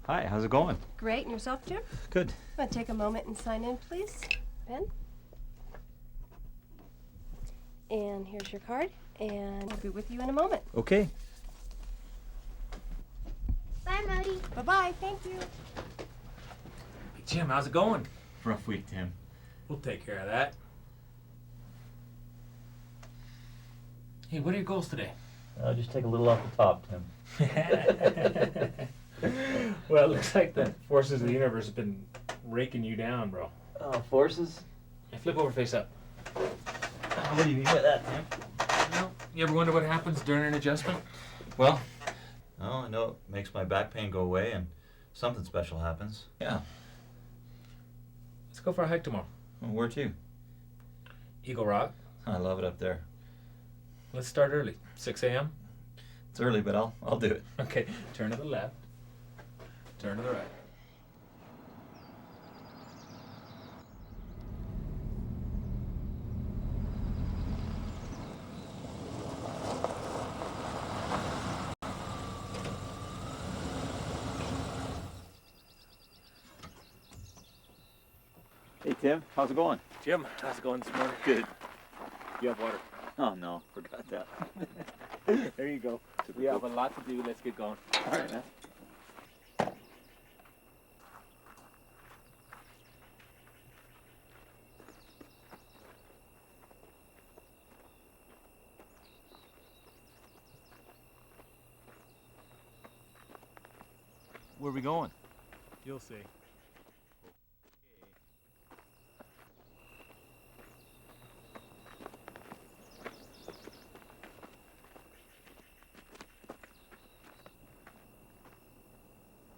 Hi, how's it going? Great. And yourself, Jim? Good. Want to take a moment and sign in, please? Pen? And here's your card, and we'll be with you in a moment. Okay. Bye, Modi. Bye-bye. Thank you. Hey, Jim, how's it going? Rough week, Tim. We'll take care of that. Hey, what are your goals today? I'll just take a little off the top, Tim. Well, it looks like the forces of the universe have been raking you down, bro. Forces? Hey, flip over face up. What do you mean by that, Tim? Well, you ever wonder what happens during an adjustment? Well, I know it makes my back pain go away and something special happens. Yeah. Let's go for a hike tomorrow. Well, where to? Eagle Rock. I love it up there. Let's start early. 6 a.m.? It's early, but I'll do it. Okay, turn to the left. Turn to the right. Hey, Tim, how's it going? Jim, how's it going this morning? Good. You have water. Oh, no, forgot that. There you go. We have a lot to do. Let's get going. All right, man. Where are we going? You'll see.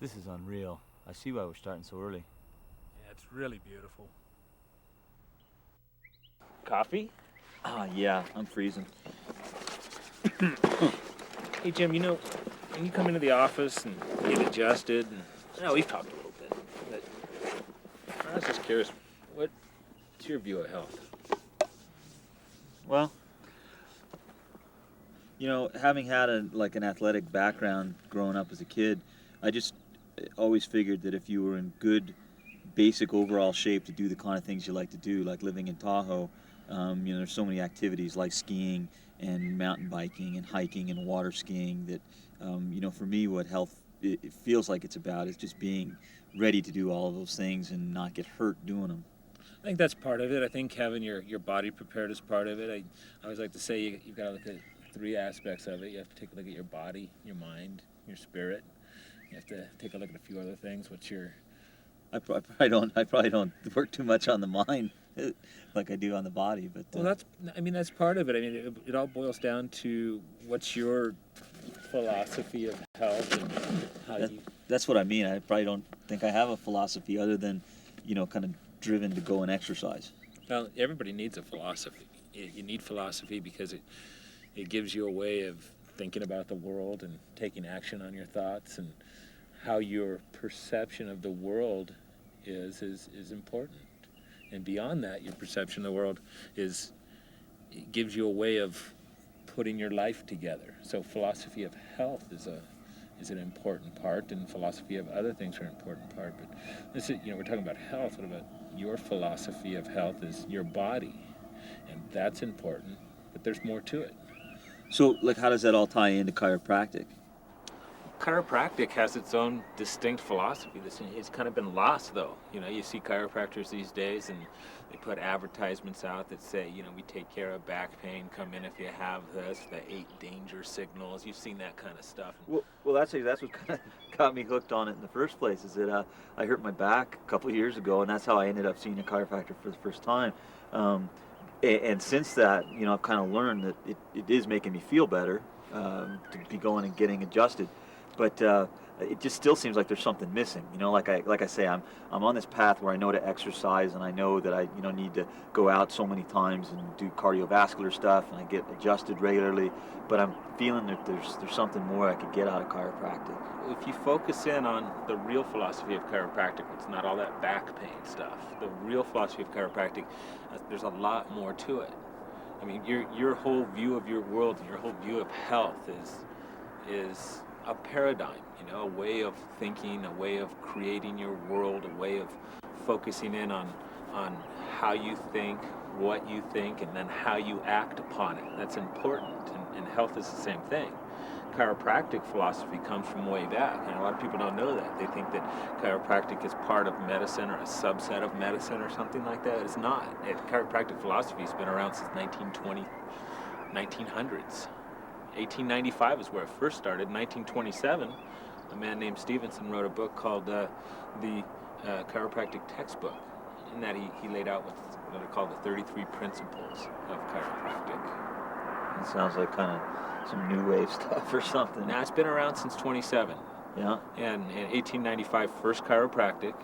This is unreal. I see why we're starting so early. Yeah, it's really beautiful. Coffee? Yeah, I'm freezing. Hey, Jim, you know, when you come into the office and get adjusted, and we've talked a little bit, but I was just curious, what's your view of health? Well, having had an athletic background growing up as a kid, I just always figured that if you were in good, basic overall shape to do the kind of things you like to do, like living in Tahoe, there's so many activities like skiing and mountain biking and hiking and water skiing that, for me, what health it feels like it's about is just being ready to do all of those things and not get hurt doing them. I think that's part of it. I think having your body prepared is part of it. I always like to say you've got to look at 3 aspects of it. You have to take a look at your body, your mind, your spirit. You have to take a look at a few other things. I probably don't work too much on the mind like I do on the body, but well, that's part of it. I mean, it all boils down to what's your philosophy of health and how that's what I mean. I probably don't think I have a philosophy other than, kind of driven to go and exercise. Well, everybody needs a philosophy. You need philosophy because it gives you a way of thinking about the world and taking action on your thoughts, and how your perception of the world is important. And beyond that, your perception of the world it gives you a way of putting your life together. So philosophy of health is an important part, and philosophy of other things are an important part. But this is, we're talking about health. What about your philosophy of health is your body, and that's important, but there's more to it. So, how does that all tie into chiropractic? Chiropractic has its own distinct philosophy. It's kind of been lost, though. You see chiropractors these days, and they put advertisements out that say, we take care of back pain. Come in if you have this, the 8 danger signals. You've seen that kind of stuff. Well, that's what kind of got me hooked on it in the first place. Is that I hurt my back a couple of years ago, and that's how I ended up seeing a chiropractor for the first time. And since that, I've kind of learned that it is making me feel better to be going and getting adjusted. But it just still seems like there's something missing. Like I say, I'm on this path where I know to exercise, and I know that I need to go out so many times and do cardiovascular stuff, and I get adjusted regularly. But I'm feeling that there's something more I could get out of chiropractic. If you focus in on the real philosophy of chiropractic, it's not all that back pain stuff. The real philosophy of chiropractic, there's a lot more to it. I mean, your whole view of your world, your whole view of health is a paradigm, a way of thinking, a way of creating your world, a way of focusing in on how you think, what you think, and then how you act upon it. That's important, and health is the same thing. Chiropractic philosophy comes from way back, and a lot of people don't know that. They think that chiropractic is part of medicine or a subset of medicine or something like that. It's not. Chiropractic philosophy has been around since 1900s. 1895 is where it first started. 1927, a man named Stevenson wrote a book called the Chiropractic Textbook, in that he laid out what are called the 33 Principles of Chiropractic. It sounds like kind of some new wave stuff or something. Now, it's been around since 27. Yeah. And in 1895, first chiropractic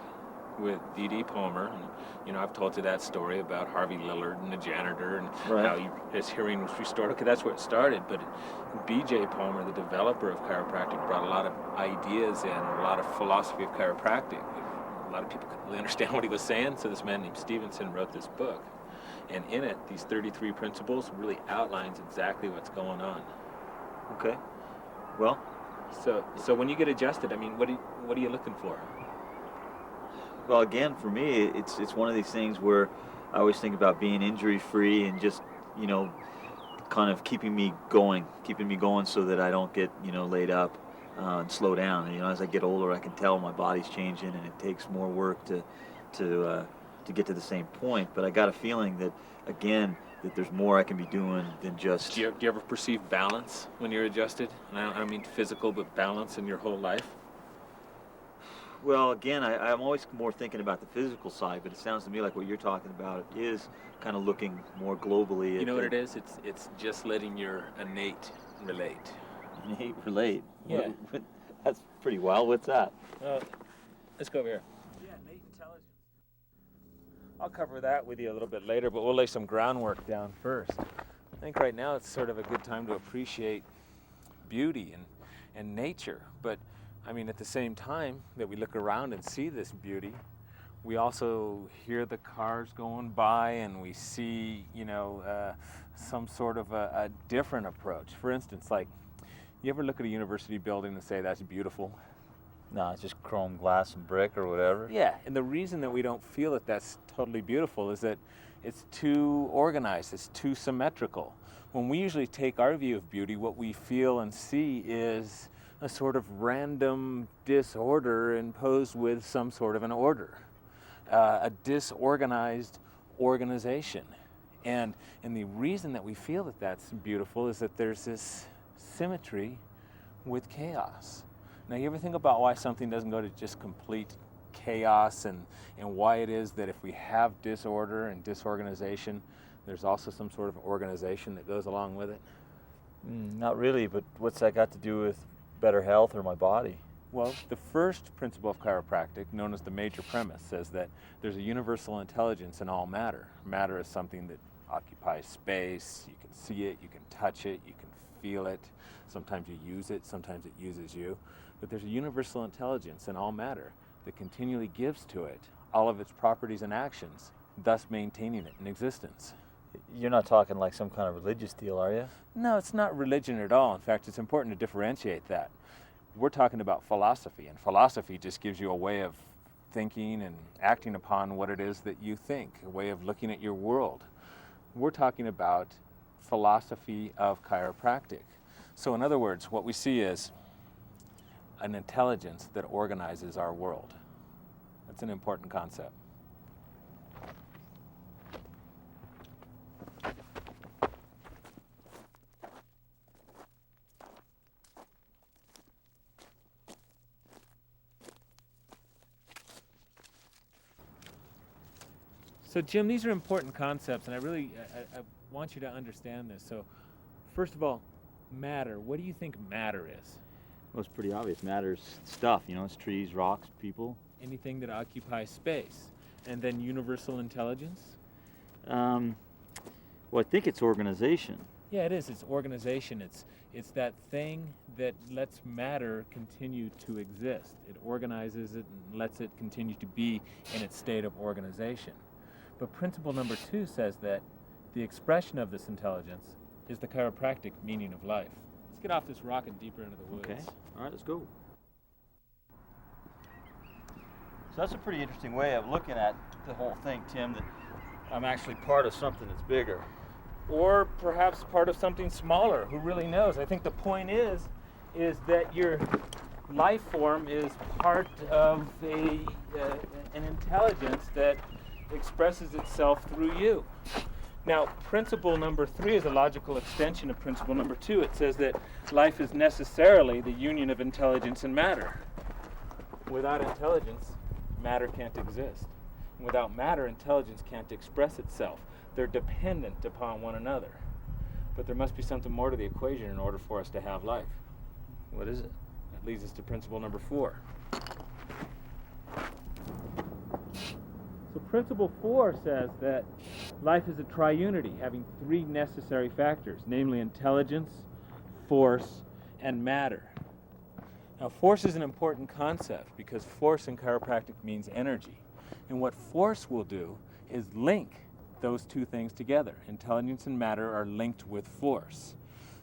with D.D. Palmer. And, I've told you that story about Harvey Lillard and the janitor and how his hearing was restored. Okay, that's where it started. But B.J. Palmer, the developer of chiropractic, brought a lot of ideas in, a lot of philosophy of chiropractic. A lot of people couldn't really understand what he was saying, so this man named Stevenson wrote this book. And in it, these 33 principles really outlines exactly what's going on. Okay. Well, so when you get adjusted, what are you looking for? Well, again, for me, it's one of these things where I always think about being injury-free and just, kind of keeping me going so that I don't get, laid up and slow down. As I get older, I can tell my body's changing, and it takes more work to get to the same point. But I got a feeling that, again, that there's more I can be doing than just... Do you ever perceive balance when you're adjusted? And I don't mean physical, but balance in your whole life? Well, again, I'm always more thinking about the physical side, but it sounds to me like what you're talking about is kind of looking more globally. You know what it is? It's just letting your innate relate. Innate relate? Yeah. That's pretty wild. What's that? Let's go over here. Yeah, innate intelligence. I'll cover that with you a little bit later, but we'll lay some groundwork down first. I think right now it's sort of a good time to appreciate beauty and nature, but at the same time that we look around and see this beauty, we also hear the cars going by, and we see, some sort of a different approach. For instance, like, you ever look at a university building and say, that's beautiful? No, it's just chrome glass and brick or whatever. Yeah, and the reason that we don't feel that that's totally beautiful is that it's too organized, it's too symmetrical. When we usually take our view of beauty, what we feel and see is a sort of random disorder imposed with some sort of an order, a disorganized organization. And the reason that we feel that that's beautiful is that there's this symmetry with chaos. Now, you ever think about why something doesn't go to just complete chaos, and why it is that if we have disorder and disorganization, there's also some sort of organization that goes along with it? Not really, but what's that got to do with better health or my body? Well, the first principle of chiropractic, known as the major premise, says that there's a universal intelligence in all matter. Matter is something that occupies space. You can see it, you can touch it, you can feel it. Sometimes you use it, sometimes it uses you. But there's a universal intelligence in all matter that continually gives to it all of its properties and actions, thus maintaining it in existence. You're not talking like some kind of religious deal, are you? No, it's not religion at all. In fact, it's important to differentiate that. We're talking about philosophy, and philosophy just gives you a way of thinking and acting upon what it is that you think, a way of looking at your world. We're talking about philosophy of chiropractic. So in other words, what we see is an intelligence that organizes our world. That's an important concept. So Jim, these are important concepts, and I want you to understand this. So first of all, matter. What do you think matter is? Well, it's pretty obvious. Matter's stuff, it's trees, rocks, people. Anything that occupies space. And then universal intelligence? Well, I think it's organization. Yeah, it is. It's organization. It's that thing that lets matter continue to exist. It organizes it and lets it continue to be in its state of organization. But principle number 2 says that the expression of this intelligence is the chiropractic meaning of life. Let's get off this rock and deeper into the woods. Okay. All right, let's go. So that's a pretty interesting way of looking at the whole thing, Tim, that I'm actually part of something that's bigger. Or perhaps part of something smaller. Who really knows? I think the point is that your life form is part of an intelligence that expresses itself through you. Now, principle number 3 is a logical extension of principle number 2. It says that life is necessarily the union of intelligence and matter. Without intelligence, matter can't exist. And without matter, intelligence can't express itself. They're dependent upon one another. But there must be something more to the equation in order for us to have life. What is it? That leads us to principle number 4. So principle 4 says that life is a triunity having 3 necessary factors, namely intelligence, force, and matter. Now, force is an important concept because force in chiropractic means energy. And what force will do is link those 2 things together. Intelligence and matter are linked with force.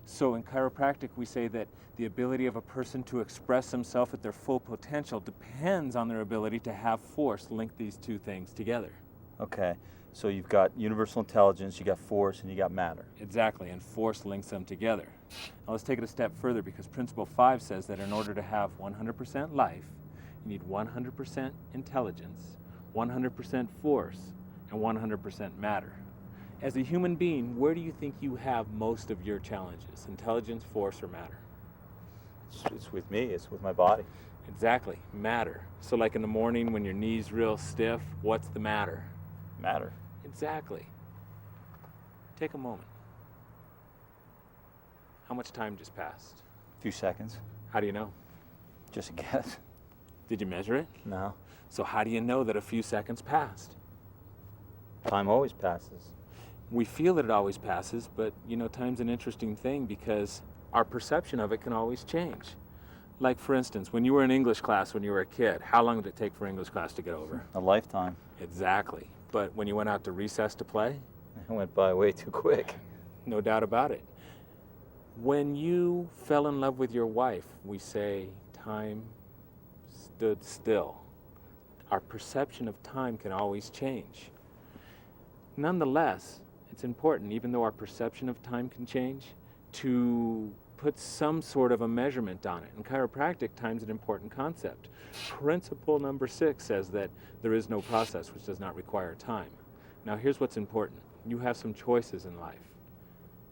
So in chiropractic, we say that the ability of a person to express themselves at their full potential depends on their ability to have force link these 2 things together. Okay, so you've got universal intelligence, you got force, and you got matter. Exactly, and force links them together. Now let's take it a step further because principle 5 says that in order to have 100% life, you need 100% intelligence, 100% force, and 100% matter. As a human being, where do you think you have most of your challenges? Intelligence, force, or matter? It's with me, it's with my body. Exactly, matter. So like in the morning when your knee's real stiff, what's the matter? Matter. Exactly. Take a moment. How much time just passed? A few seconds. How do you know? Just a guess. Did you measure it? No. So how do you know that a few seconds passed? Time always passes. We feel that it always passes, but you know, time's an interesting thing because our perception of it can always change. Like for instance, when you were in English class when you were a kid, how long did it take for English class to get over? A lifetime. Exactly. But when you went out to recess to play? It went by way too quick. No doubt about it. When you fell in love with your wife, we say time stood still. Our perception of time can always change. Nonetheless, it's important, even though our perception of time can change, to put some sort of a measurement on it. In chiropractic, time's an important concept. Principle number 6 says that there is no process which does not require time. Now here's what's important. You have some choices in life.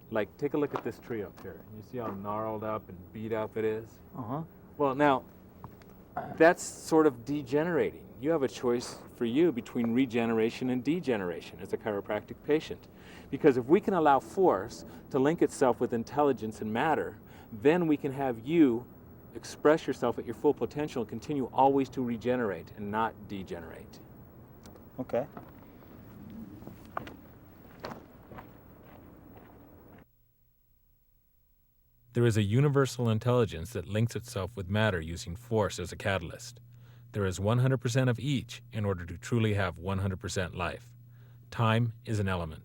Like, take a look at this tree up here. You see how gnarled up and beat up it is? Uh-huh. Well, now, that's sort of degenerating. You have a choice for you between regeneration and degeneration as a chiropractic patient. Because if we can allow force to link itself with intelligence and matter, then we can have you express yourself at your full potential and continue always to regenerate and not degenerate. Okay. There is a universal intelligence that links itself with matter using force as a catalyst. There is 100% of each in order to truly have 100% life. Time is an element.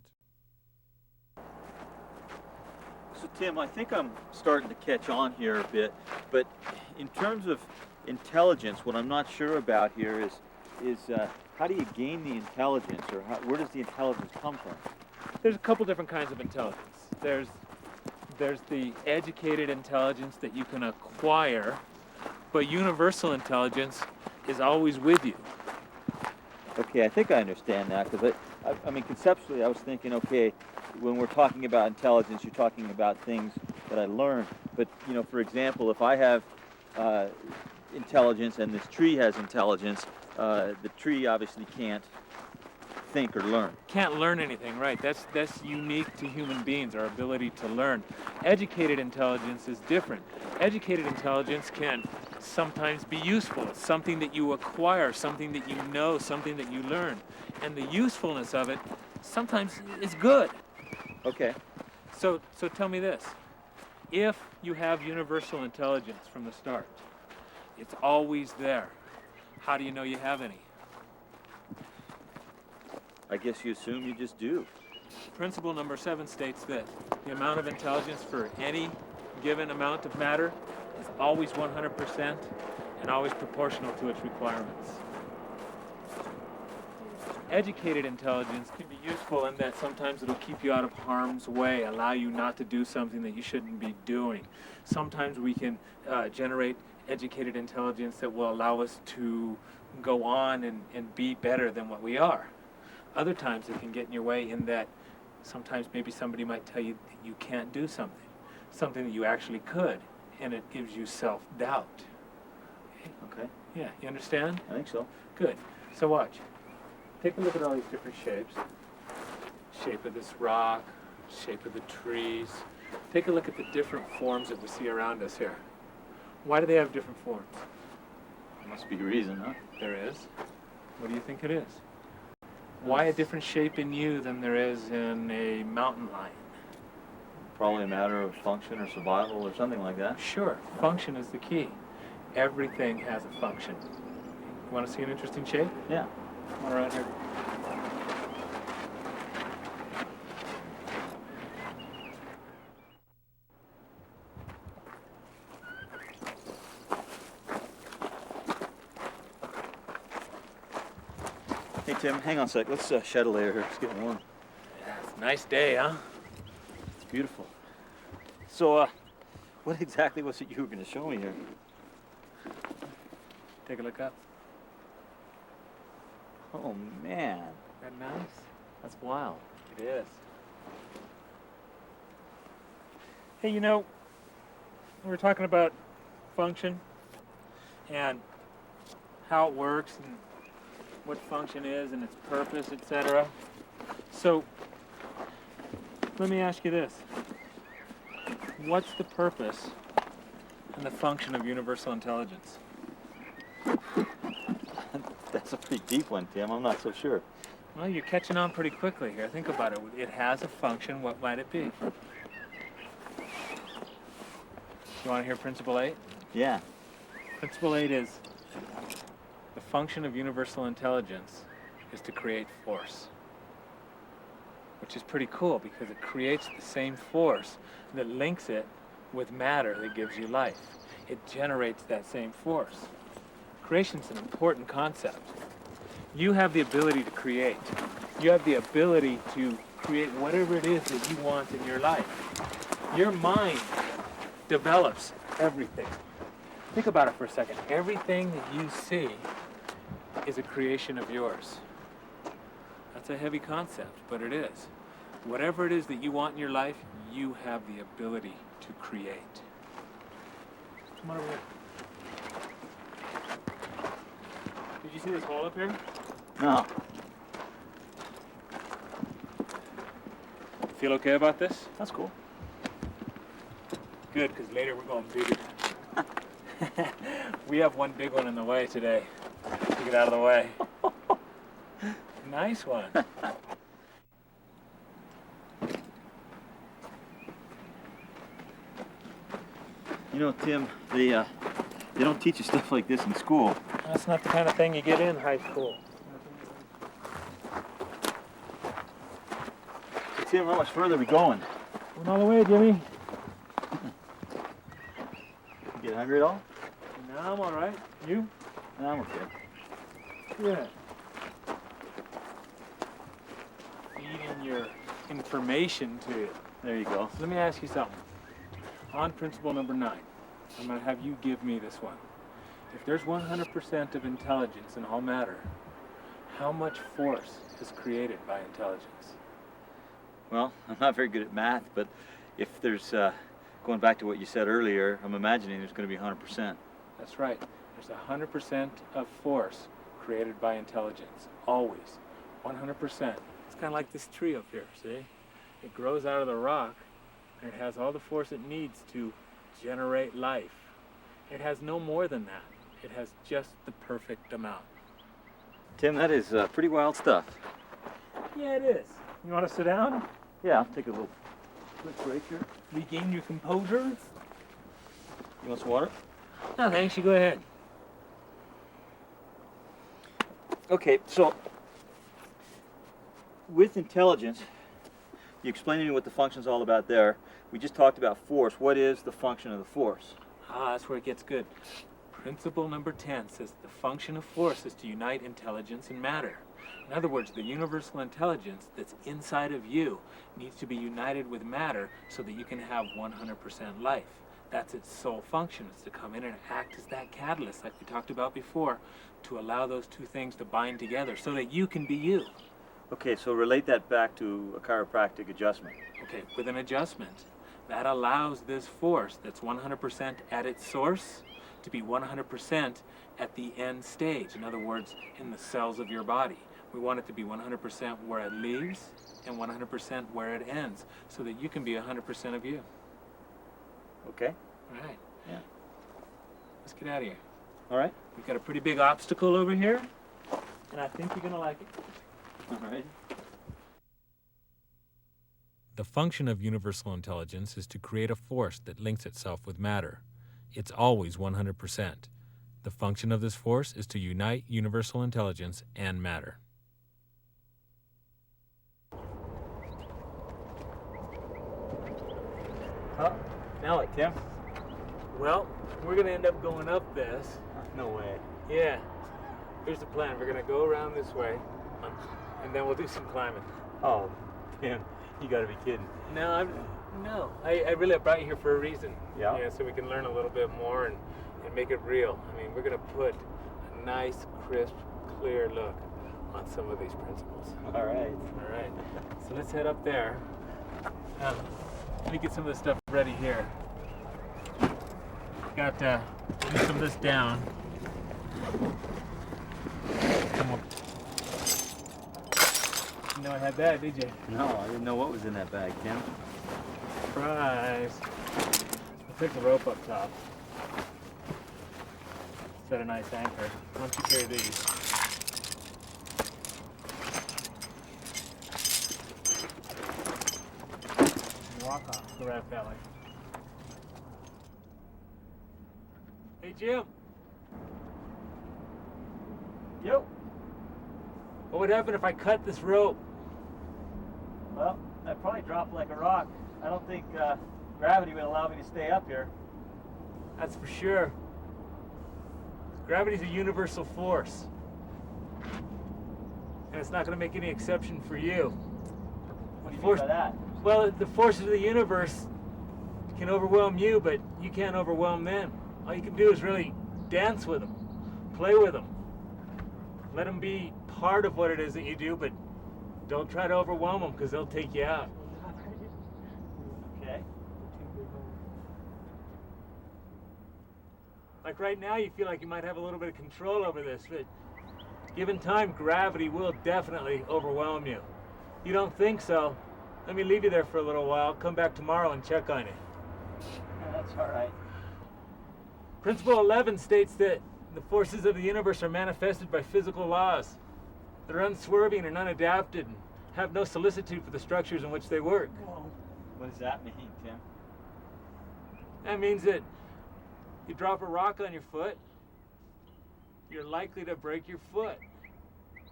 So Tim, I think I'm starting to catch on here a bit, but in terms of intelligence, what I'm not sure about here is how do you gain the intelligence, or where does the intelligence come from? There's a couple different kinds of intelligence. There's the educated intelligence that you can acquire, but universal intelligence is always with you. Okay, I think I understand that, because I mean, conceptually, I was thinking, okay, when we're talking about intelligence, you're talking about things that I learned. But, you know, for example, if I have intelligence and this tree has intelligence, the tree obviously can't think or learn. Can't learn anything, right? That's unique to human beings, our ability to learn. Educated intelligence is different. Educated intelligence can sometimes be useful. It's something that you acquire, something that you know, something that you learn. And the usefulness of it sometimes is good. Okay. So tell me this. If you have universal intelligence from the start, it's always there. How do you know you have any? I guess you assume you just do. Principle number 7 states that the amount of intelligence for any given amount of matter is always 100% and always proportional to its requirements. Educated intelligence can be useful in that sometimes it'll keep you out of harm's way, allow you not to do something that you shouldn't be doing. Sometimes we can generate educated intelligence that will allow us to go on and be better than what we are. Other times it can get in your way in that sometimes maybe somebody might tell you that you can't do something that you actually could, and it gives you self-doubt. Okay. Yeah, you understand? I think so. Good. So watch. Take a look at all these different shapes. Shape of this rock, shape of the trees. Take a look at the different forms that we see around us here. Why do they have different forms? There must be a reason, huh? There is. What do you think it is? Why a different shape in you than there is in a mountain lion? Probably a matter of function or survival or something like that. Sure. Function is the key. Everything has a function. You want to see an interesting shape? Yeah. Come on around here. Hey Tim, hang on a sec. Let's shed a layer here. It's getting warm. Yeah, it's a nice day, huh? It's beautiful. So, what exactly was it you were going to show me here? Take a look up. Oh man. Isn't that nice? That's wild. It is. Hey, you know, we were talking about function and how it works and what function is and its purpose, etc. So, let me ask you this. What's the purpose and the function of universal intelligence? That's a pretty deep one, Tim. I'm not so sure. Well, you're catching on pretty quickly here. Think about it. It has a function. What might it be? You want to hear Principle 8? Yeah. Principle 8 is the function of universal intelligence is to create force, which is pretty cool because it creates the same force that links it with matter that gives you life. It generates that same force. Creation's an important concept. You have the ability to create. You have the ability to create whatever it is that you want in your life. Your mind develops everything. Think about it for a second. Everything that you see is a creation of yours. That's a heavy concept, but it is. Whatever it is that you want in your life, you have the ability to create. Come on over here. Did you see this hole up here? No. Feel okay about this? That's cool. Good, because later we're going bigger. We have one big one in the way today. Let's get out of the way. Nice one. You know, Tim, they don't teach you stuff like this in school. That's not the kind of thing you get in high school. Hey, Tim, how much further are we going? Going all the way, Jimmy. You get hungry at all? No, I'm all right. You? No, I'm okay. Good. Feeding your information to you. There you go. So let me ask you something. On principle number 9, I'm going to have you give me this one. If there's 100% of intelligence in all matter, how much force is created by intelligence? Well, I'm not very good at math, but if there's, going back to what you said earlier, I'm imagining there's going to be 100%. That's right. There's 100% of force created by intelligence. Always. 100%. It's kind of like this tree up here, see? It grows out of the rock, and it has all the force it needs to generate life. It has no more than that. It has just the perfect amount. Tim, that is pretty wild stuff. Yeah, it is. You want to sit down? Yeah, I'll take a little quick break here. Regain your composure? You want some water? No, thanks. You go ahead. Okay, so with intelligence, you explained to me what the function's all about there. We just talked about force. What is the function of the force? That's where it gets good. Principle number 10 says the function of force is to unite intelligence and matter. In other words, the universal intelligence that's inside of you needs to be united with matter so that you can have 100% life. That's its sole function, is to come in and act as that catalyst, like we talked about before, to allow those two things to bind together so that you can be you. Okay, so relate that back to a chiropractic adjustment. Okay, with an adjustment, that allows this force that's 100% at its source to be 100% at the end stage. In other words, in the cells of your body. We want it to be 100% where it leaves and 100% where it ends, so that you can be 100% of you. Okay. All right. Yeah. Let's get out of here. All right. We've got a pretty big obstacle over here, and I think you're going to like it. All right. The function of universal intelligence is to create a force that links itself with matter. It's always 100%. The function of this force is to unite universal intelligence and matter. Now what, Tim? Well, we're going to end up going up this. No way. Yeah. Here's the plan. We're going to go around this way, and then we'll do some climbing. Oh, Tim, you got to be kidding. No, I really brought you here for a reason. Yeah. Yeah, so we can learn a little bit more and make it real. I mean, we're going to put a nice, crisp, clear look on some of these principles. All right. All right. So let's head up there. Let me get some of this stuff ready here. Got do some of this down. Come on. You know I had that, did you? No, I didn't know what was in that bag, Tim. Surprise. I took the rope up top. Set a nice anchor. Why don't you carry these? Walk off the rat belly. Hey, Jim. Yep. What would happen if I cut this rope? Well, I'd probably drop like a rock. I don't think gravity would allow me to stay up here. That's for sure. Gravity's a universal force. And it's not going to make any exception for you. What do you mean by that? Well, the forces of the universe can overwhelm you, but you can't overwhelm them. All you can do is really dance with them, play with them. Let them be part of what it is that you do, but don't try to overwhelm them because they'll take you out. Okay. Like right now, you feel like you might have a little bit of control over this, but given time, gravity will definitely overwhelm you. You don't think so? Let me leave you there for a little while. Come back tomorrow and check on you. Yeah, that's all right. Principle 11 states that the forces of the universe are manifested by physical laws. They're unswerving and unadapted and have no solicitude for the structures in which they work. Whoa. What does that mean, Tim? That means that you drop a rock on your foot, you're likely to break your foot.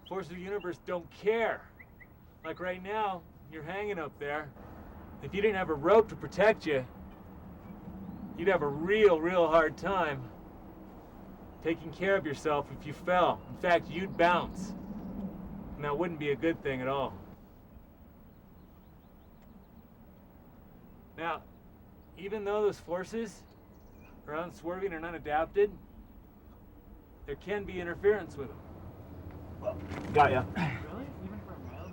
Forces of the universe don't care. Like right now, you're hanging up there. If you didn't have a rope to protect you, you'd have a real hard time taking care of yourself if you fell. In fact, you'd bounce. And that wouldn't be a good thing at all. Now, even though those forces are unswerving and unadapted, there can be interference with them. Well, got ya. Really? Even for a male,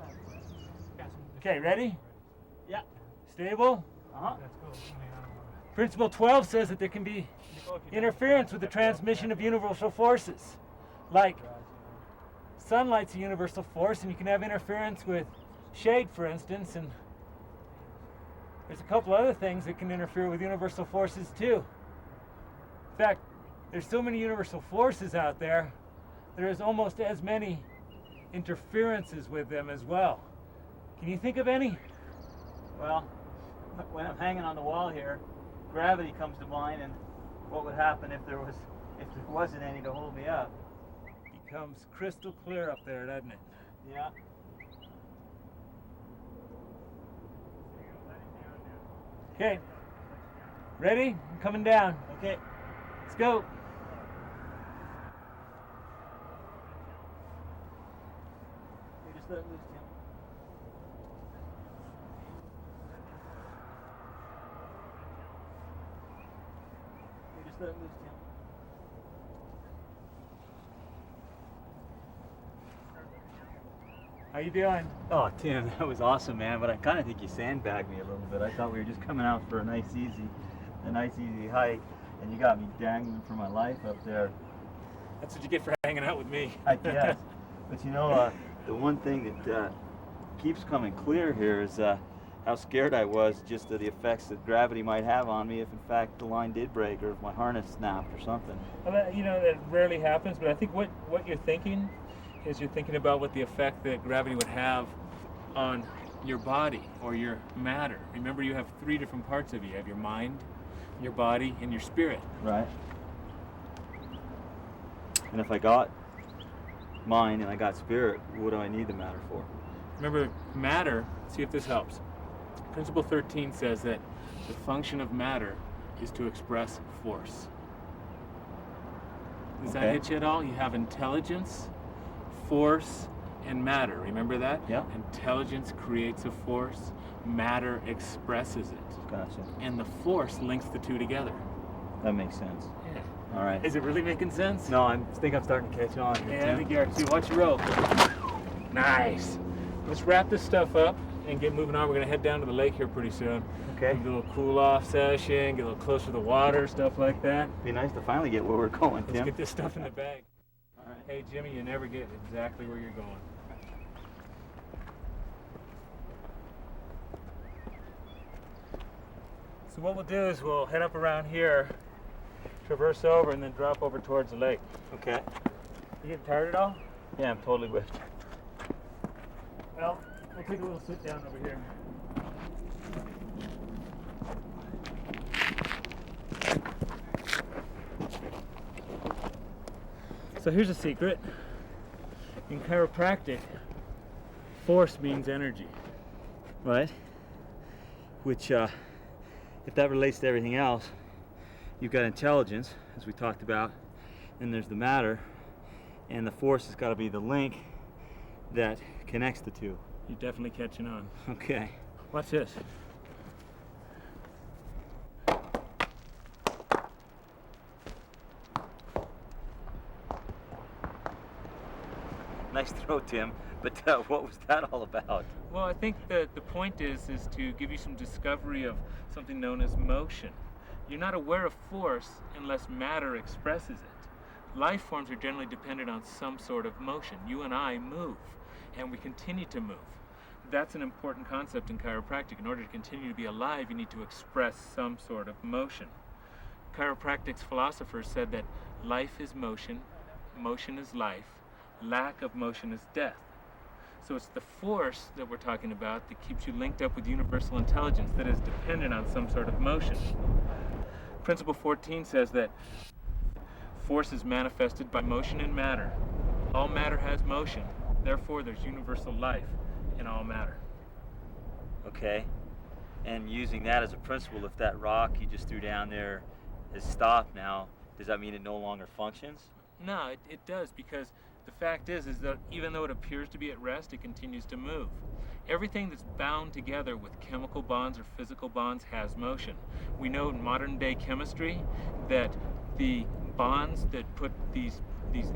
that's okay, ready? Yeah. Stable? Uh-huh. Principle 12 says that there can be interference with the transmission of universal forces. Like sunlight's a universal force, and you can have interference with shade, for instance, and there's a couple other things that can interfere with universal forces too. In fact, there's so many universal forces out there, there's almost as many interferences with them as well. Can you think of any? Well, when I'm hanging on the wall here, gravity comes to mind, and what would happen if there wasn't any to hold me up? Becomes crystal clear up there, doesn't it? Yeah. Okay. Ready? I'm coming down. Okay. Let's go. You just let it loose, Tim. You just let it loose, Tim. How you doing? Oh, Tim, that was awesome, man. But I kind of think you sandbagged me a little bit. I thought we were just coming out for a nice, easy hike, and you got me dangling for my life up there. That's what you get for hanging out with me. I guess. But you know, the one thing that keeps coming clear here is how scared I was just of the effects that gravity might have on me if, in fact, the line did break or if my harness snapped or something. Well, that rarely happens, but I think what you're thinking is you're thinking about what the effect that gravity would have on your body or your matter. Remember, you have 3 different parts of you. You have your mind, your body, and your spirit. Right. And if I got mind and I got spirit, what do I need the matter for? Remember, matter, see if this helps. Principle 13 says that the function of matter is to express force. Does that hit you at all? You have intelligence, force, and matter. Remember that? Yeah. Intelligence creates a force, matter expresses it. Gotcha. And the force links the two together. That makes sense. Yeah. All right. Is it really making sense? No, I think I'm starting to catch on here, Yeah, I Tim. think you are too. Watch your rope. Nice. Let's wrap this stuff up and get moving on. We're going to head down to the lake here pretty soon. Okay. Do a little cool off session, get a little closer to the water, stuff like that. Be nice to finally get where we're going, Let's Tim. get this stuff in the bag. All right. Hey, Jimmy, you never get exactly where you're going. So what we'll do is we'll head up around here, traverse over, and then drop over towards the lake. Okay. You getting tired at all? Yeah, I'm totally whipped. Well, we'll take a little sit down over here. So here's a secret. In chiropractic, force means energy. Right. Which, if that relates to everything else, you've got intelligence, as we talked about, and there's the matter, and the force has got to be the link that connects the two. You're definitely catching on. Okay. Watch this. Nice throw, Tim. But what was that all about? Well, I think that the point is to give you some discovery of something known as motion. You're not aware of force unless matter expresses it. Life forms are generally dependent on some sort of motion. You and I move, and we continue to move. That's an important concept in chiropractic. In order to continue to be alive, you need to express some sort of motion. Chiropractic's philosophers said that life is motion, motion is life, lack of motion is death. So it's the force that we're talking about that keeps you linked up with universal intelligence that is dependent on some sort of motion. Principle 14 says that force is manifested by motion and matter. All matter has motion, therefore there's universal life in all matter. Okay. And using that as a principle, if that rock you just threw down there is stopped now, does that mean it no longer functions? No, it does, because the fact is that even though it appears to be at rest, it continues to move. Everything that's bound together with chemical bonds or physical bonds has motion. We know in modern day chemistry that the bonds that put these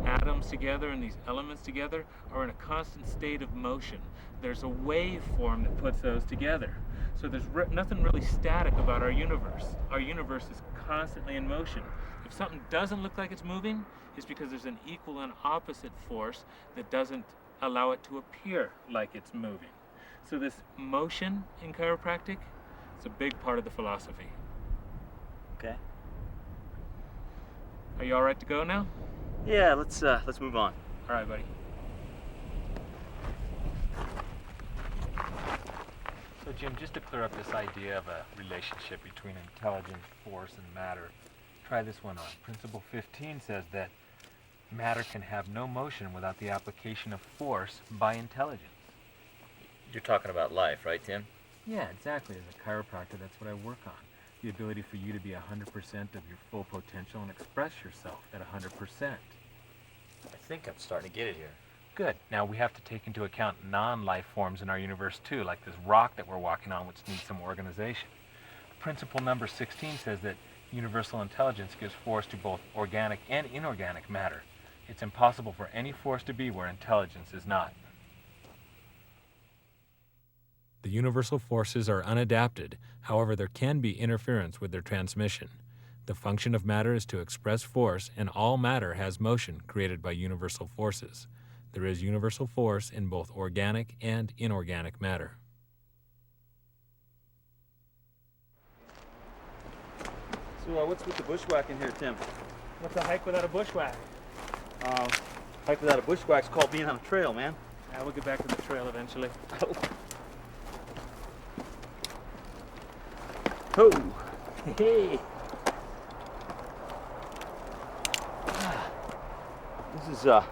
atoms together and these elements together are in a constant state of motion. There's a waveform that puts those together. So there's nothing really static about our universe. Our universe is constantly in motion. If something doesn't look like it's moving, it's because there's an equal and opposite force that doesn't allow it to appear like it's moving. So this motion in chiropractic is a big part of the philosophy. Okay. Are you all right to go now? Yeah, let's move on. All right, buddy. So Jim, just to clear up this idea of a relationship between intelligence, force, and matter, try this one on. Principle 15 says that matter can have no motion without the application of force by intelligence. You're talking about life, right, Tim? Yeah, exactly. As a chiropractor, that's what I work on. The ability for you to be 100% of your full potential and express yourself at 100%. I think I'm starting to get it here. Good. Now we have to take into account non-life forms in our universe too, like this rock that we're walking on, which needs some organization. Principle number 16 says that universal intelligence gives force to both organic and inorganic matter. It's impossible for any force to be where intelligence is not. The universal forces are unadapted, however there can be interference with their transmission. The function of matter is to express force, and all matter has motion created by universal forces. There is universal force in both organic and inorganic matter. So what's with the bushwhacking here, Tim? What's a hike without a bushwhack? Hike without a bushwhack's called being on a trail, man. Yeah, we'll get back to the trail eventually. Oh. Hey! This is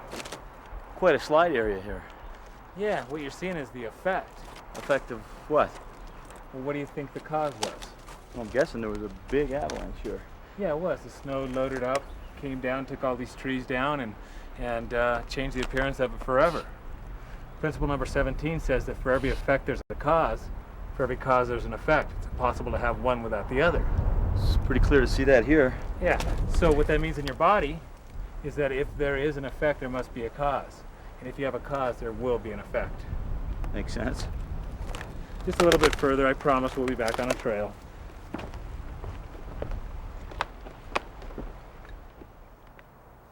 quite a slide area here. Yeah, what you're seeing is the effect. Effect of what? Well, what do you think the cause was? Well, I'm guessing there was a big avalanche here. Yeah, it was. The snow loaded up, came down, took all these trees down, and changed the appearance of it forever. Principle number 17 says that for every effect there's a cause, for every cause there's an effect. It's impossible to have one without the other. It's pretty clear to see that here. Yeah, so what that means in your body is that if there is an effect, there must be a cause. And if you have a cause, there will be an effect. Makes sense. Just a little bit further, I promise we'll be back on a trail.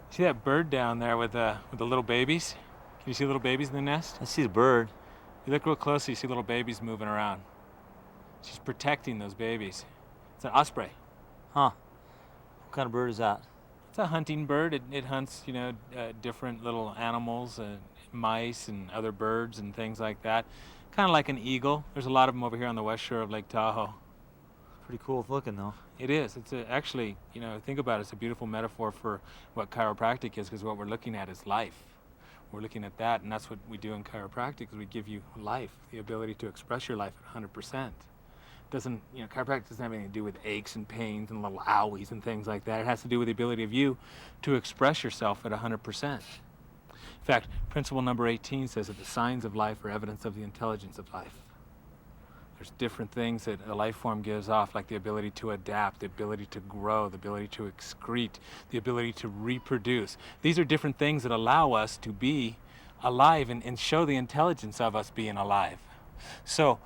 See that bird down there with the little babies? Can you see little babies in the nest? I see the bird. You look real closely, you see little babies moving around. She's protecting those babies. It's an osprey. Huh. What kind of bird is that? It's a hunting bird. It hunts, different little animals, mice and other birds and things like that. Kind of like an eagle. There's a lot of them over here on the west shore of Lake Tahoe. Pretty cool looking, though. It is. It's actually, think about it, it's a beautiful metaphor for what chiropractic is, because what we're looking at is life. We're looking at that, and that's what we do in chiropractic, is we give you life, the ability to express your life at 100%. Chiropractic doesn't have anything to do with aches and pains and little owies and things like that. It has to do with the ability of you to express yourself at 100%. In fact, principle number 18 says that the signs of life are evidence of the intelligence of life. There's different things that a life form gives off, like the ability to adapt, the ability to grow, the ability to excrete, the ability to reproduce. These are different things that allow us to be alive and show the intelligence of us being alive. So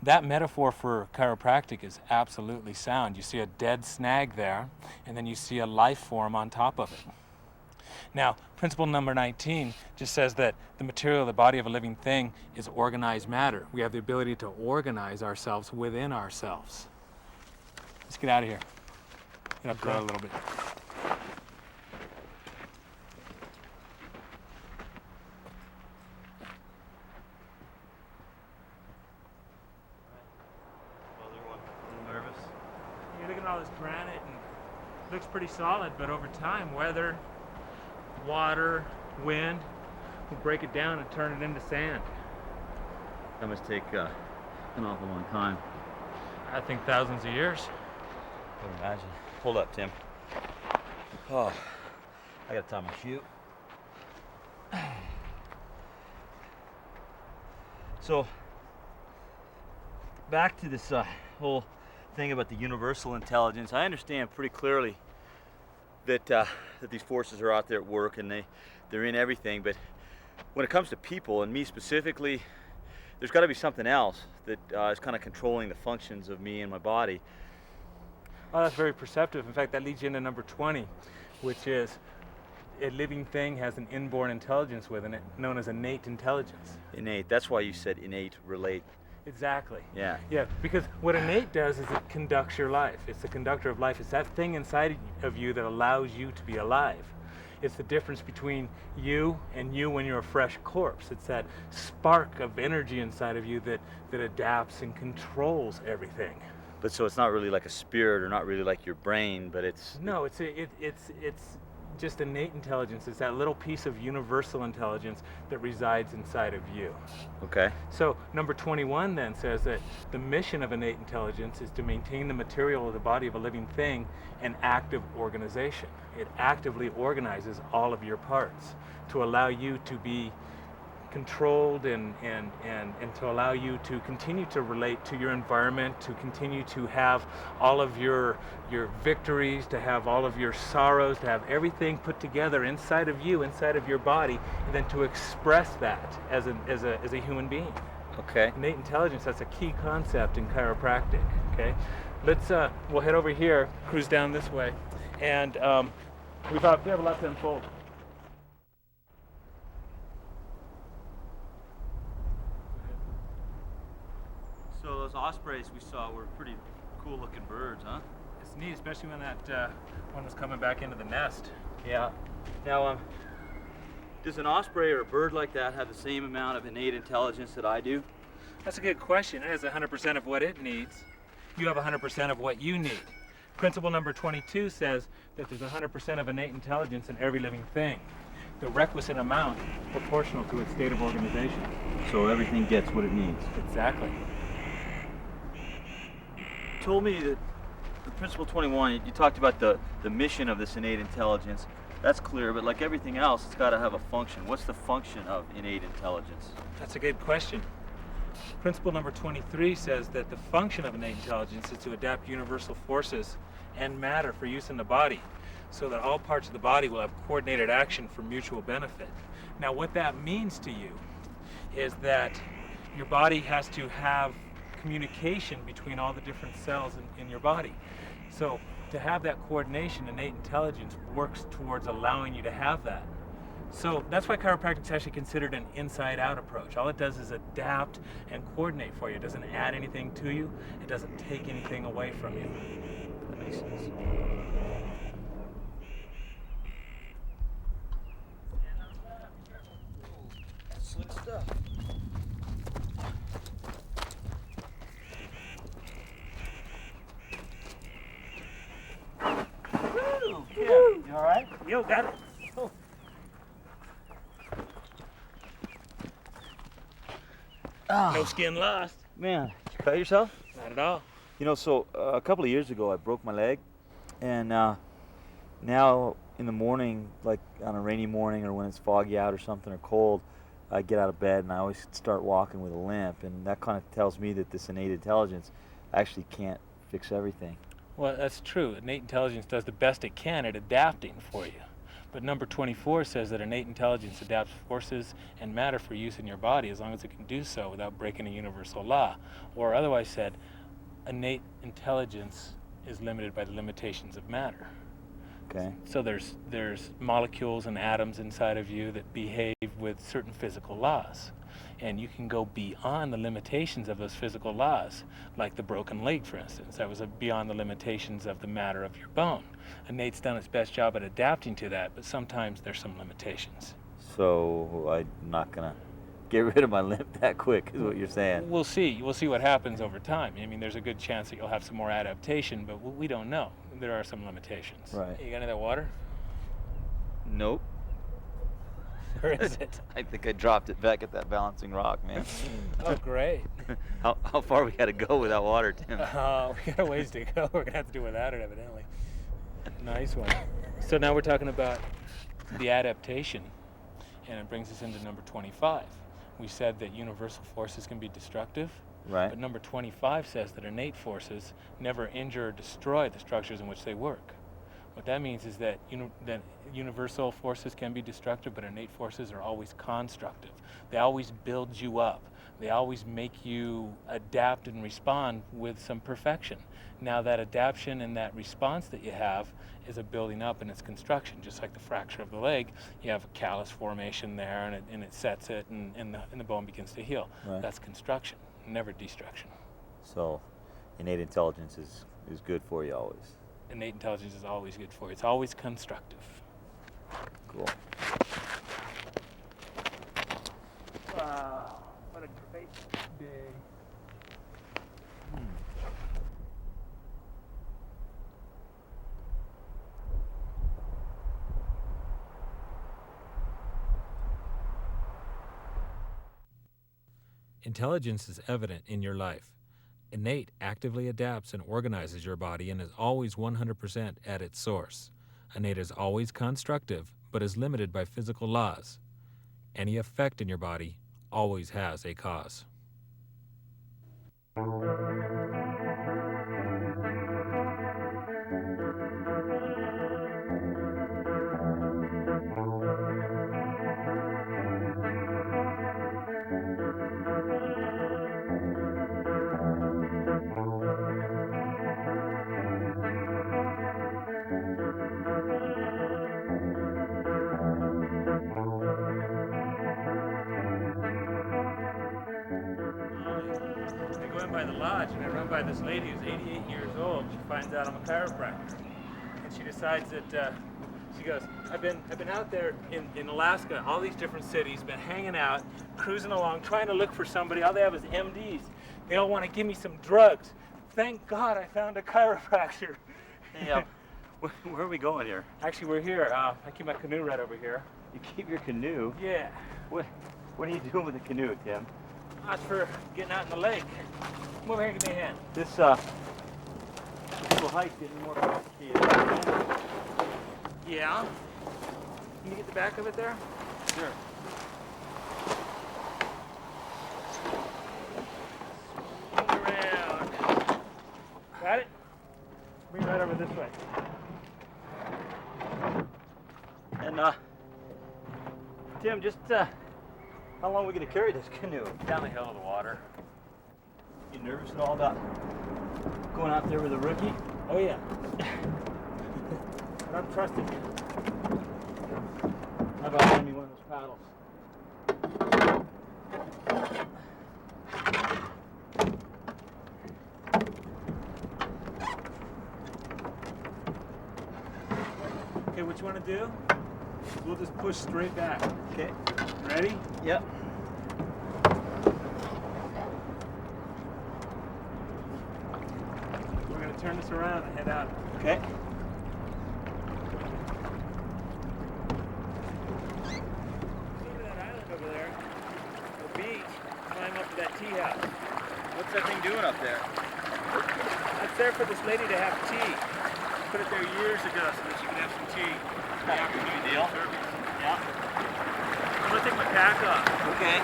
that metaphor for chiropractic is absolutely sound. You see a dead snag there, and then you see a life form on top of it. Now, principle number 19 just says that the material of the body of a living thing is organized matter. We have the ability to organize ourselves within ourselves. Let's get out of here. Get up there a little bit. Nervous? You're looking at all this granite, and it looks pretty solid, but over time, weather, water, wind will break it down and turn it into sand. That must take an awful long time. I think thousands of years. I would imagine. Hold up, Tim. Oh, I gotta tie my shoe. So, back to this whole thing about the universal intelligence. I understand pretty clearly that these forces are out there at work, and they're in everything. But when it comes to people, and me specifically, there's got to be something else that is kind of controlling the functions of me and my body. Oh, that's very perceptive. In fact, that leads you into number 20, which is a living thing has an inborn intelligence within it, known as innate intelligence. Innate. That's why you said innate, relate. Exactly. Yeah. Yeah, because what innate does is it conducts your life. It's the conductor of life. It's that thing inside of you that allows you to be alive. It's the difference between you and you when you're a fresh corpse. It's that spark of energy inside of you that adapts and controls everything. But so it's not really like a spirit, or not really like your brain, but it's... No, it's just innate intelligence. It's that little piece of universal intelligence that resides inside of you. Okay. So number 21 then says that the mission of innate intelligence is to maintain the material of the body of a living thing in active organization. It actively organizes all of your parts to allow you to be controlled and to allow you to continue to relate to your environment, to continue to have all of your victories, to have all of your sorrows, to have everything put together inside of you, inside of your body, and then to express that as a human being. Okay. Innate intelligence, that's a key concept in chiropractic. Okay, let's we'll head over here, cruise down this way, and we have a lot to unfold. So those ospreys we saw were pretty cool looking birds, huh? It's neat, especially when that one was coming back into the nest. Yeah. Now, does an osprey or a bird like that have the same amount of innate intelligence that I do? That's a good question. It has 100% of what it needs. You have 100% of what you need. Principle number 22 says that there's 100% of innate intelligence in every living thing. The requisite amount proportional to its state of organization. So everything gets what it needs. Exactly. You told me that in Principle 21, you talked about the mission of this innate intelligence. That's clear, but like everything else, it's got to have a function. What's the function of innate intelligence? That's a good question. Principle number 23 says that the function of innate intelligence is to adapt universal forces and matter for use in the body, so that all parts of the body will have coordinated action for mutual benefit. Now, what that means to you is that your body has to have communication between all the different cells in your body. So to have that coordination, innate intelligence works towards allowing you to have that. So that's why chiropractic is actually considered an inside-out approach. All it does is adapt and coordinate for you. It doesn't add anything to you. It doesn't take anything away from you. That makes sense. Slick stuff. Woo! Yeah. You all right? Yo, got it. Oh. No skin lost. Man, did you cut yourself? Not at all. You know, so a couple of years ago, I broke my leg, and now in the morning, like on a rainy morning or when it's foggy out or something or cold, I get out of bed and I always start walking with a limp, and that kind of tells me that this innate intelligence actually can't fix everything. Well, that's true. Innate intelligence does the best it can at adapting for you. But number 24 says that innate intelligence adapts forces and matter for use in your body as long as it can do so without breaking a universal law. Or otherwise said, innate intelligence is limited by the limitations of matter. Okay. So there's molecules and atoms inside of you that behave with certain physical laws. And you can go beyond the limitations of those physical laws, like the broken leg, for instance. That was beyond the limitations of the matter of your bone. Innate's done its best job at adapting to that, but sometimes there's some limitations. So I'm not gonna get rid of my limp that quick, is what you're saying. We'll see. We'll see what happens over time. I mean, there's a good chance that you'll have some more adaptation, but we don't know. There are some limitations. Right. Hey, you got any of that water? Nope. Or is it? I think I dropped it back at that balancing rock, man. Oh, great. How far we got to go without water, Tim? We got a ways to go. We're going to have to do without it, evidently. Nice one. So now we're talking about the adaptation, and it brings us into number 25. We said that universal forces can be destructive. Right. But number 25 says that innate forces never injure or destroy the structures in which they work. What that means is that universal forces can be destructive, but innate forces are always constructive. They always build you up. They always make you adapt and respond with some perfection. Now that adaptation and that response that you have is a building up in its construction. Just like the fracture of the leg, you have a callus formation there, and it sets it, and the bone begins to heal. Right. That's construction, never destruction. So innate intelligence is good for you always. Innate intelligence is always good for you. It's always constructive. Cool. Wow, what a great day. Intelligence is evident in your life. Innate actively adapts and organizes your body and is always 100% at its source. Innate is always constructive, but is limited by physical laws. Any effect in your body always has a cause. I go in by the lodge and I run by this lady who's 88 years old. She finds out I'm a chiropractor, and she decides that she goes, I've been out there in Alaska, all these different cities, been hanging out, cruising along, trying to look for somebody. All they have is MDs. They all want to give me some drugs. Thank God I found a chiropractor. Hey, where are we going here? Actually, we're here. I keep my canoe right over here. You keep your canoe? Yeah. What are you doing with the canoe, Tim? That's for getting out in the lake. Come over here and give me a hand. This little hike's getting more complicated. Yeah? Can you get the back of it there? Sure. Swing around. Got it? Bring it right over this way. And Tim, just how long are we gonna carry this canoe? Down the hill to the water. You nervous at all about going out there with a rookie? Oh yeah. But I'm trusting you. How about lending me one of those paddles? Okay, what you want to do? We'll just push straight back. Okay. Ready? Yep. We're going to turn this around and head out. Okay. Go to that island over there, the beach, climb up to that tea house. What's that thing doing up there? That's there for this lady to have tea. Put it there years ago so that she could have some tea. Good deal. Yeah. I'm going to take my pack off. Okay.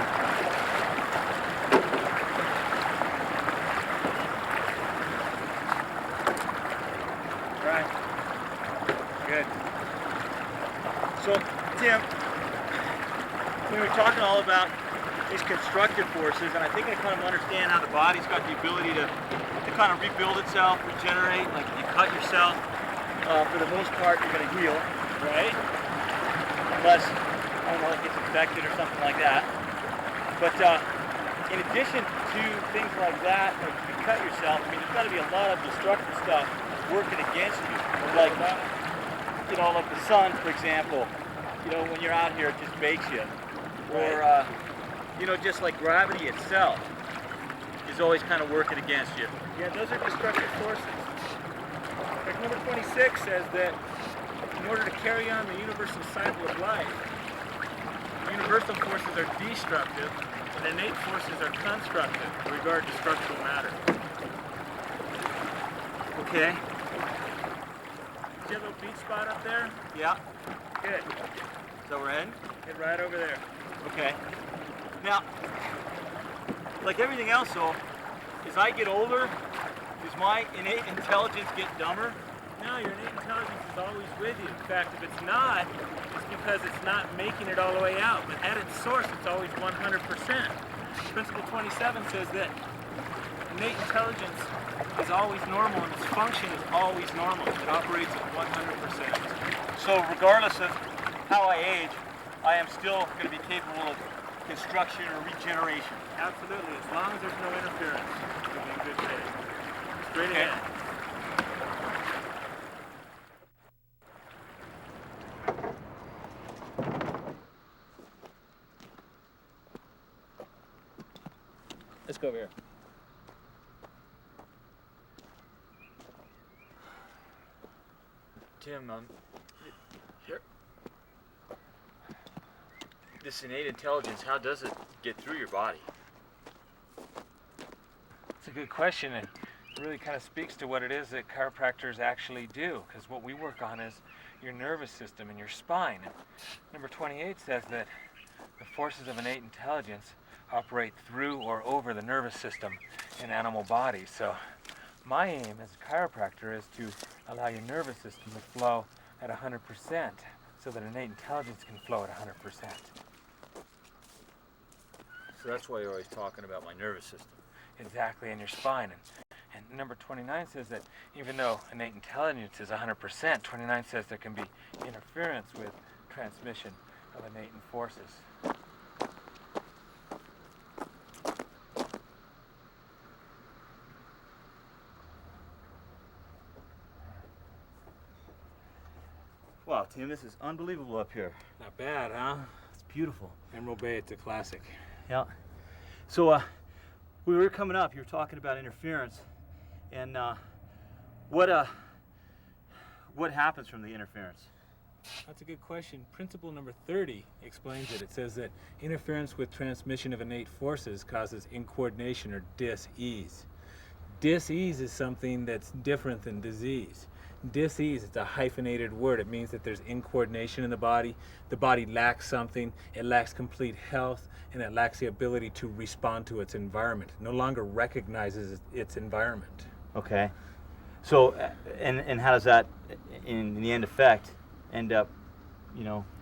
Right. Good. So, Tim, we were talking all about these constructive forces, and I think I kind of understand how the body's got the ability to kind of rebuild itself, regenerate. Like if you cut yourself, for the most part, you're going to heal, Right? unless, I don't know, it gets infected or something like that. But in addition to things like that, like if you cut yourself, I mean, there's got to be a lot of destructive stuff working against you. Like, you know, like the sun, for example, you know, when you're out here, it just bakes you. Or, you know, just like gravity itself is always kind of working against you. Yeah, those are destructive forces. Like number 26 says that in order to carry on the universal cycle of life, universal forces are destructive and innate forces are constructive with regard to structural matter. Okay. See a little beach spot up there? Yeah. Good. So we're in? Get right over there. Okay. Now, like everything else though, as I get older, does my innate intelligence get dumber? No, your innate intelligence is always with you. In fact, if it's not, it's because it's not making it all the way out. But at its source, it's always 100%. Principle 27 says that innate intelligence is always normal and its function is always normal. It operates at 100%. So regardless of how I age, I am still going to be capable of construction or regeneration. Absolutely, as long as there's no interference, you'll be in good shape. Straight Okay. ahead. Let's go over here. Tim, here. This innate intelligence, how does it get through your body? That's a good question, and it really kind of speaks to what it is that chiropractors actually do, because what we work on is your nervous system and your spine. And number 28 says that the forces of innate intelligence operate through or over the nervous system in animal bodies. So my aim as a chiropractor is to allow your nervous system to flow at 100% so that innate intelligence can flow at 100%. So that's why you're always talking about my nervous system. Exactly, in your spine. And number 29 says that even though innate intelligence is 100%, 29 says there can be interference with transmission of innate forces. Wow, Tim, this is unbelievable up here. Not bad, huh? It's beautiful. Emerald Bay, it's a classic. Yeah. So, we were coming up, you were talking about interference, and what happens from the interference? That's a good question. Principle number 30 explains it. It says that interference with transmission of innate forces causes incoordination or dis-ease. Dis-ease is something that's different than disease. Dis-ease, it's a hyphenated word. It means that there's incoordination in the body lacks something, it lacks complete health, and it lacks the ability to respond to its environment. It no longer recognizes its environment. Okay. So, and how does that, in the end effect, end up,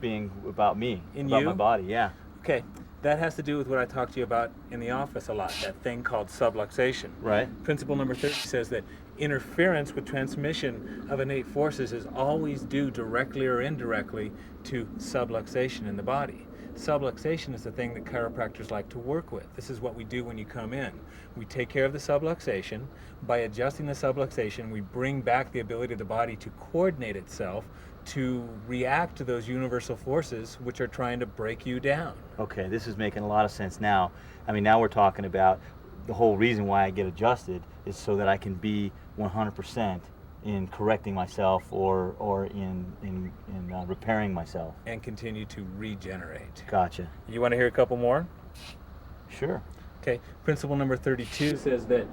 being about me, about my body? Yeah. Okay, that has to do with what I talked to you about in the office a lot, that thing called subluxation. Right. Principle number 30 says that interference with transmission of innate forces is always due directly or indirectly to subluxation in the body. Subluxation is the thing that chiropractors like to work with. This is what we do when you come in. We take care of the subluxation. By adjusting the subluxation, we bring back the ability of the body to coordinate itself to react to those universal forces which are trying to break you down. Okay, this is making a lot of sense now. I mean, now we're talking about the whole reason why I get adjusted is so that I can be 100% in correcting myself or in repairing myself. And continue to regenerate. Gotcha. You want to hear a couple more? Sure. Okay, principle number 32 says that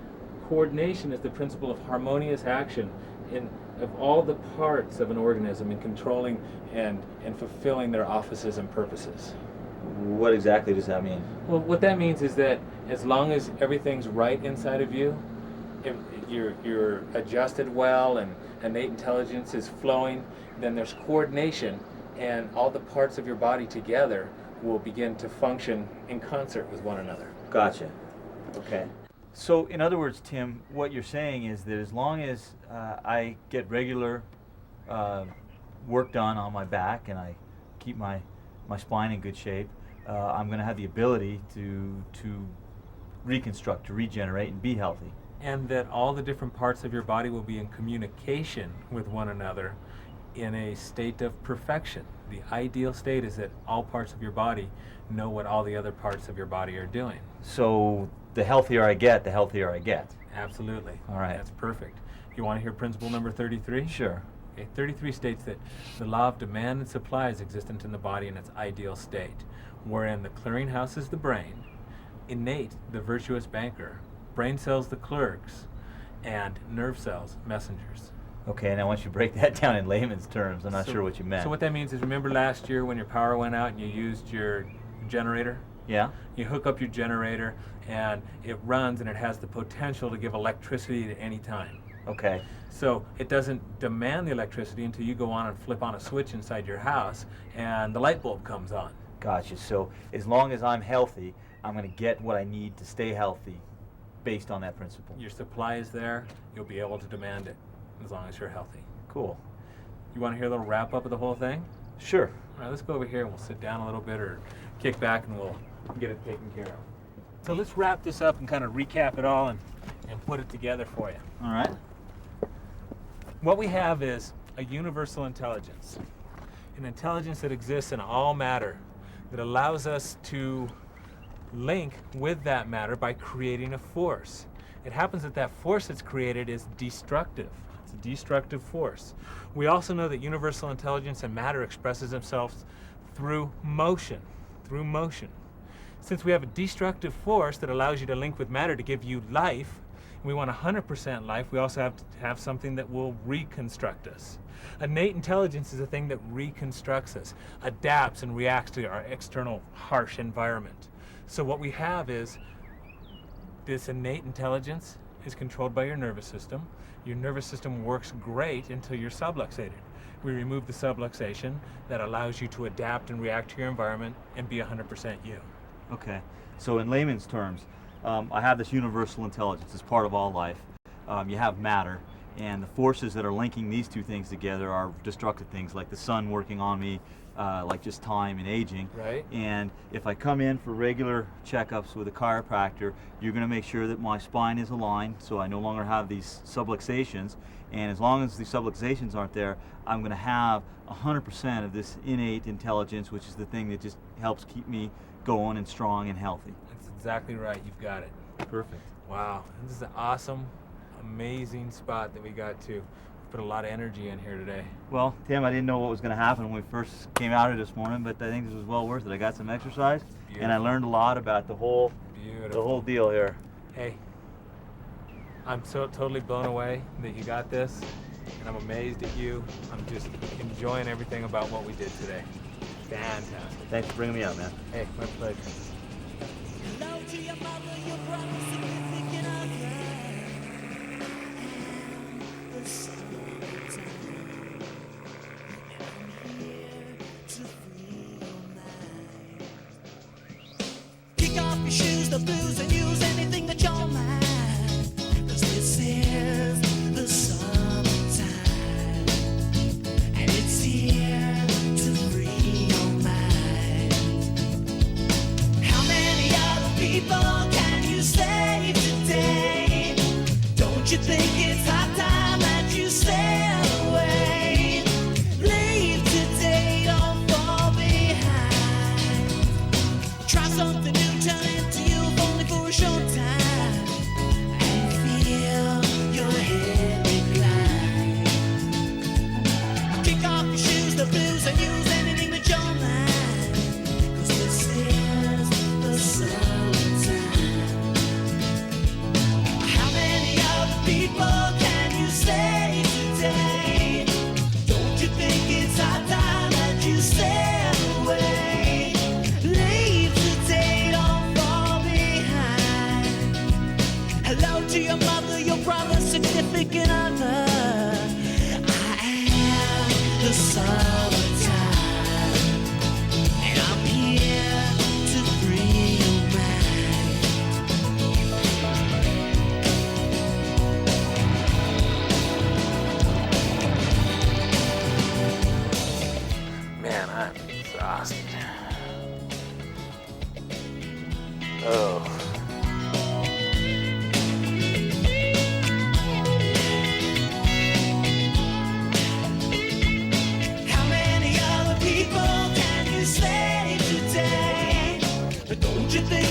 coordination is the principle of harmonious action of all the parts of an organism in controlling and fulfilling their offices and purposes. What exactly does that mean? Well, what that means is that as long as everything's right inside of you, if you're adjusted well and innate intelligence is flowing, then there's coordination and all the parts of your body together will begin to function in concert with one another. Gotcha. Okay. So, in other words, Tim, what you're saying is that as long as I get regular work done on my back and I keep my spine in good shape, I'm going to have the ability to reconstruct, to regenerate, and be healthy. And that all the different parts of your body will be in communication with one another in a state of perfection. The ideal state is that all parts of your body know what all the other parts of your body are doing. So the healthier I get, the healthier I get. Absolutely. All right. That's perfect. You want to hear principle number 33? Sure. Okay, 33 states that the law of demand and supply is existent in the body in its ideal state, wherein the clearinghouse is the brain, innate the virtuous banker, brain cells the clerks, and nerve cells messengers. Okay, and I want you to break that down in layman's terms. I'm not sure what you meant. So what that means is, remember last year when your power went out and you used your generator? Yeah. You hook up your generator and it runs and it has the potential to give electricity at any time. Okay. So it doesn't demand the electricity until you go on and flip on a switch inside your house and the light bulb comes on. Gotcha. So as long as I'm healthy, I'm going to get what I need to stay healthy based on that principle. Your supply is there, you'll be able to demand it as long as you're healthy. Cool. You want to hear a little wrap up of the whole thing? Sure. All right, let's go over here and we'll sit down a little bit or kick back and we'll get it taken care of. So let's wrap this up and kind of recap it all and put it together for you. All right. What we have is a universal intelligence, an intelligence that exists in all matter that allows us to link with that matter by creating a force. It happens that that force that's created is destructive. It's a destructive force. We also know that universal intelligence and matter expresses themselves through motion. Since we have a destructive force that allows you to link with matter to give you life, We want 100% life. We also have to have something that will reconstruct us. Innate intelligence is a thing that reconstructs us, adapts and reacts to our external harsh environment. So what we have is this innate intelligence is controlled by your nervous system. Your nervous system works great until you're subluxated. We remove the subluxation that allows you to adapt and react to your environment and be 100% you. Okay. So in layman's terms, I have this universal intelligence. It's part of all life. You have matter, and the forces that are linking these two things together are destructive things, like the sun working on me, like just time and aging. Right. And if I come in for regular checkups with a chiropractor, you're going to make sure that my spine is aligned, so I no longer have these subluxations. And as long as the subluxations aren't there, I'm going to have 100% of this innate intelligence, which is the thing that just helps keep me going and strong and healthy. That's exactly right. You've got it. Perfect. Wow. This is an awesome, amazing spot that we got to put a lot of energy in here today. Well, Tim, I didn't know what was going to happen when we first came out here this morning, but I think this was well worth it. I got some exercise, and I learned a lot about the whole deal here. Hey, I'm so totally blown away that you got this, and I'm amazed at you. I'm just enjoying everything about what we did today. Fantastic. Thanks for bringing me out, man. Hey, my pleasure. Hello to your mother, your brother, significant other, and the summertime. And I'm here to free your mind. Kick off your shoes, the blues, and use anything that you're mind. 'Cause this is the summertime, and it's here to free your mind. How many other people can you save today? Don't you think it's high time that you sail away? Leave today, don't fall behind. Try something new, turn into you, if only for a short time, and feel your head recline. Kick off your shoes, the blues, and use anything that you're mind. 'Cause this is the summertime. How many other people can you save today? Don't you think it's high time that you sail away? Leave today, don't fall behind. Hello to your mother, your brother, significant other. I am the summertime, and I'm here to free your mind. Man, I'm exhausted. Oh. How many other people can you save today? But don't you think